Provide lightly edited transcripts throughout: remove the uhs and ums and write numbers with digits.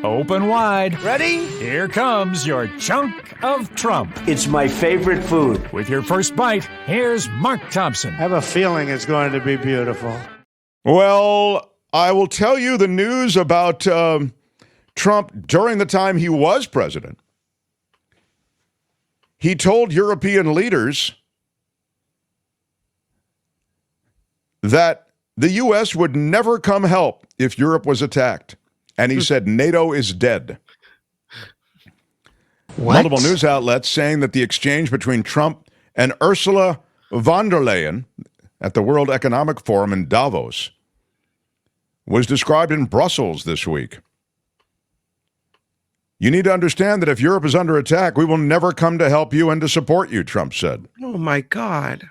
open wide. Ready? Here comes your chunk of Trump. It's my favorite food. With your first bite, here's Mark Thompson. I have a feeling it's going to be beautiful. Well, I will tell you the news about Trump during the time he was president. He told European leaders that the U.S. would never come help if Europe was attacked. And he said NATO is dead. What? Multiple news outlets saying that the exchange between Trump and Ursula von der Leyen at the World Economic Forum in Davos was described in Brussels this week. You need to understand that if Europe is under attack, we will never come to help you and to support you, Trump said. Oh, my God.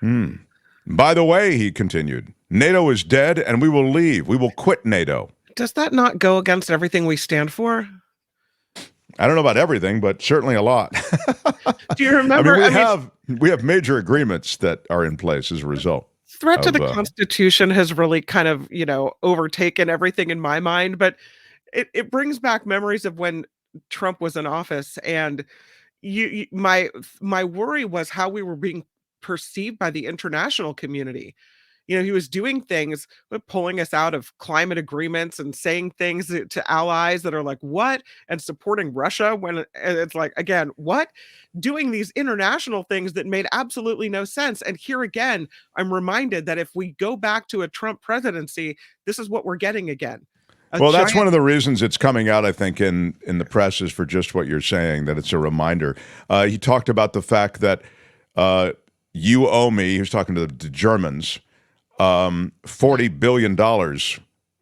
By the way, he continued, NATO is dead and we will leave. We will quit NATO. Does that not go against everything we stand for? I don't know about everything, but certainly a lot. Do you remember? We have major agreements that are in place as a result. Threat to the Constitution has really kind of, overtaken everything in my mind, but it brings back memories of when Trump was in office, and my worry was how we were being perceived by the international community. He was doing things, but pulling us out of climate agreements and saying things to allies that are like, what? And supporting Russia when it's like, again, what? Doing these international things that made absolutely no sense. And here again, I'm reminded that if we go back to a Trump presidency, this is what we're getting again. That's one of the reasons it's coming out, I think, in the press is for just what you're saying, that it's a reminder. He talked about the fact that you owe me, he was talking to the Germans, $40 billion,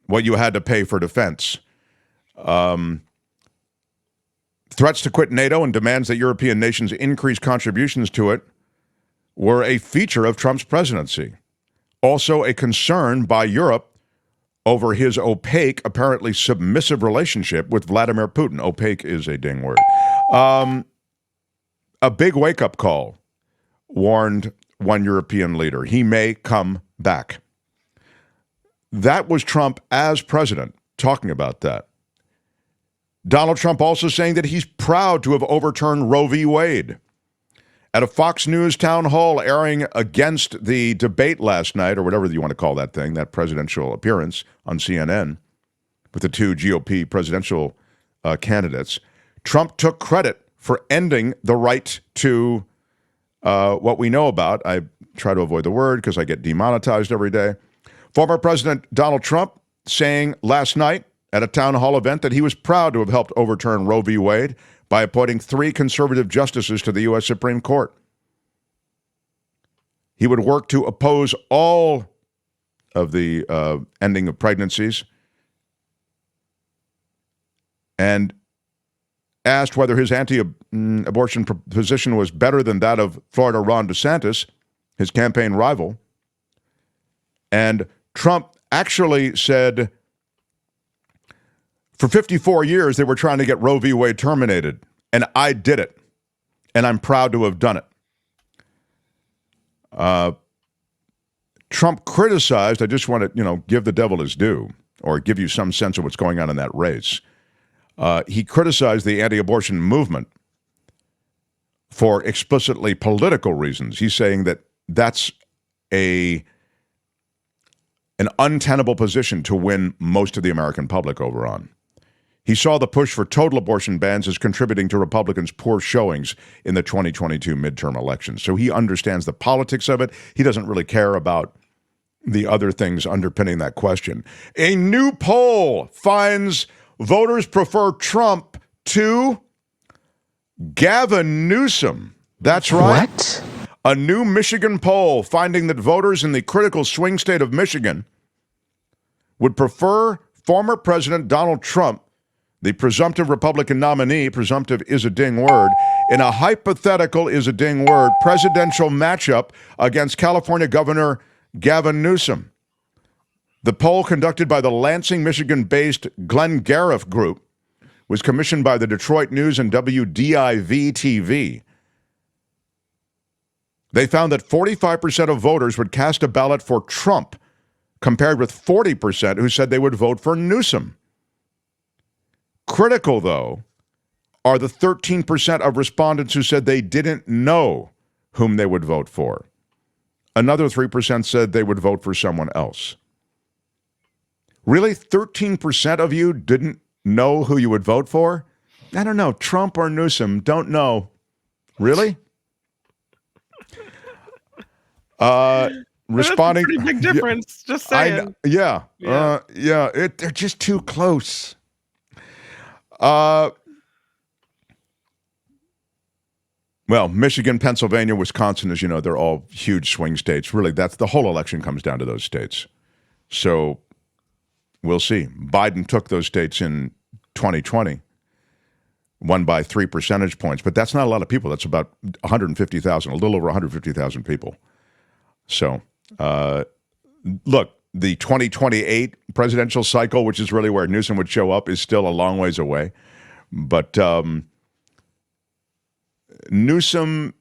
what you had to pay for defense. Threats to quit NATO and demands that European nations increase contributions to it were a feature of Trump's presidency. Also a concern by Europe over his opaque, apparently submissive relationship with Vladimir Putin. Opaque is a ding word. A big wake-up call, warned one European leader. He may come back. That was Trump as president talking about that. Donald Trump also saying that he's proud to have overturned Roe v. Wade. At a Fox News town hall airing against the debate last night, or whatever you want to call that thing, that presidential appearance on CNN with the two GOP presidential candidates, Trump took credit for ending the right to what we know about. I try to avoid the word because I get demonetized every day. Former President Donald Trump saying last night at a town hall event that he was proud to have helped overturn Roe v. Wade by appointing 3 conservative justices to the U.S. Supreme Court. He would work to oppose all of the ending of pregnancies and asked whether his anti-abortion position was better than that of Florida Ron DeSantis, his campaign rival. And Trump actually said, for 54 years, they were trying to get Roe v. Wade terminated, and I did it, and I'm proud to have done it. Trump criticized, I just want to, give the devil his due, or give you some sense of what's going on in that race. He criticized the anti-abortion movement for explicitly political reasons. He's saying that that's an untenable position to win most of the American public over on. He saw the push for total abortion bans as contributing to Republicans' poor showings in the 2022 midterm elections. So he understands the politics of it. He doesn't really care about the other things underpinning that question. A new poll finds voters prefer Trump to Gavin Newsom. That's right. What? A new Michigan poll finding that voters in the critical swing state of Michigan would prefer former President Donald Trump, the presumptive Republican nominee, presumptive is a ding word, in a hypothetical is a ding word, presidential matchup against California Governor Gavin Newsom. The poll conducted by the Lansing, Michigan-based Glenn Gariff Group was commissioned by the Detroit News and WDIV-TV. They found that 45% of voters would cast a ballot for Trump, compared with 40% who said they would vote for Newsom. Critical, though, are the 13% of respondents who said they didn't know whom they would vote for. Another 3% said they would vote for someone else. Really? 13% of you didn't know who you would vote for? I don't know. Trump or Newsom? Don't know. Really? Responding. That's a pretty big difference. Just saying. Yeah. They're just too close. Well, Michigan, Pennsylvania, Wisconsin, as you know, they're all huge swing states. Really, that's the whole election comes down to those states. So we'll see. Biden took those states in 2020, won by 3 percentage points, but that's not a lot of people. That's about 150,000, a little over 150,000 people. So, look, the 2028 presidential cycle, which is really where Newsom would show up, is still a long ways away. But Newsom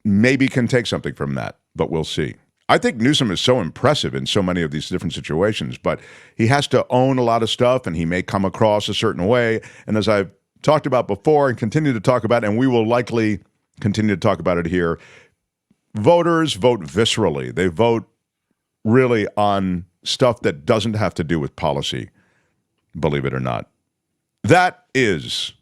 maybe can take something from that, but we'll see. I think Newsom is so impressive in so many of these different situations, but he has to own a lot of stuff, and he may come across a certain way. And as I've talked about before and continue to talk about, and we will likely continue to talk about it here, voters vote viscerally. They vote really on stuff that doesn't have to do with policy, believe it or not. That is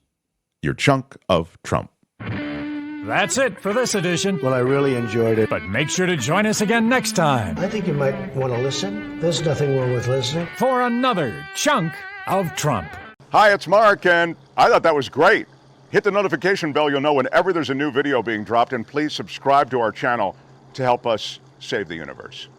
your chunk of Trump. That's it for this edition. Well, I really enjoyed it. But make sure to join us again next time I think you might want to listen. There's nothing wrong with listening. for another chunk of Trump. Hi, it's Mark, and I thought that was great. Hit the notification bell. You'll know whenever there's a new video being dropped, and please subscribe to our channel to help us save the universe.